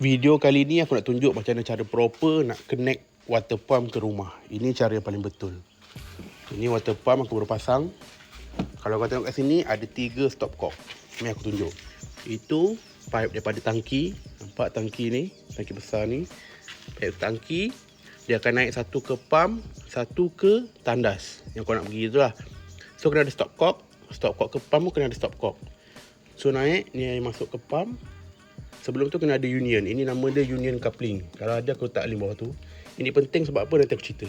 Video kali ni aku nak tunjuk macam mana cara proper nak connect water pump ke rumah. Ini cara yang paling betul. Ini water pump aku baru pasang. Kalau kau tengok kat sini ada 3 stopcock. Ni aku tunjuk. Itu pipe daripada tangki. Nampak tangki ni, tangki besar ni. Pipe tangki dia akan naik satu ke pump, satu ke tandas yang kau nak pergi tu lah. So kena ada stopcock. Stopcock ke pump pun kena ada stopcock. So naik ni air masuk ke pump. Sebelum tu kena ada union. Ini nama dia union coupling. Kalau ada aku letak link bawah tu. Ini penting sebab apa nanti aku cerita.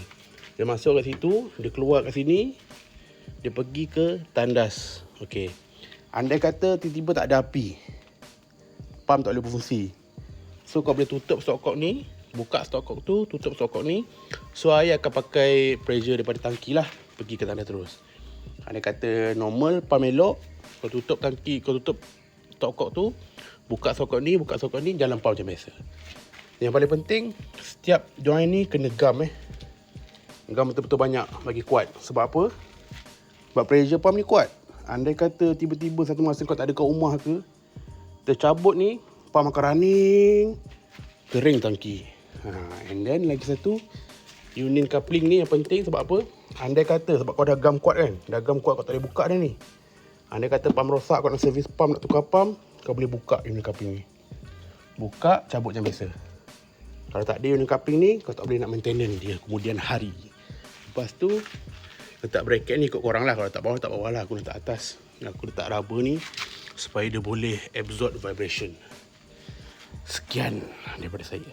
Dia masuk kat situ, dia keluar kat sini, dia pergi ke tandas. Okey. Andai kata tiba-tiba tak ada api, pump tak boleh berfungsi. So kau boleh tutup stopcock ni, buka stopcock tu, tutup stopcock ni. So air akan pakai pressure daripada tangki lah, pergi ke tandas terus. Andai kata normal, pump elok, kau tutup tangki, kau tutup stopcock tu, buka stopcock ni, jalan pump macam biasa. Yang paling penting, setiap join ni kena gam Gam betul-betul banyak, bagi kuat. Sebab apa? Sebab pressure pump ni kuat. Andai kata tiba-tiba satu masa kau tak ada kat rumah ke, tercabut ni, pump akan running, kering tangki. And then lagi satu, union coupling ni yang penting sebab apa? Andai kata, sebab kau dah gam kuat kan, dah gam kuat kau tak boleh buka dah ni. Andai kata pump rosak, kau nak servis pump, nak tukar pump, kau boleh buka union coupling ni. Buka, cabut macam biasa. Kalau tak ada union coupling ni, kau tak boleh nak maintenance dia kemudian hari. Lepas tu, letak bracket ni ikut korang lah. Kalau tak bawah lah. Aku letak atas. Aku letak rubber ni supaya dia boleh absorb vibration. Sekian daripada saya.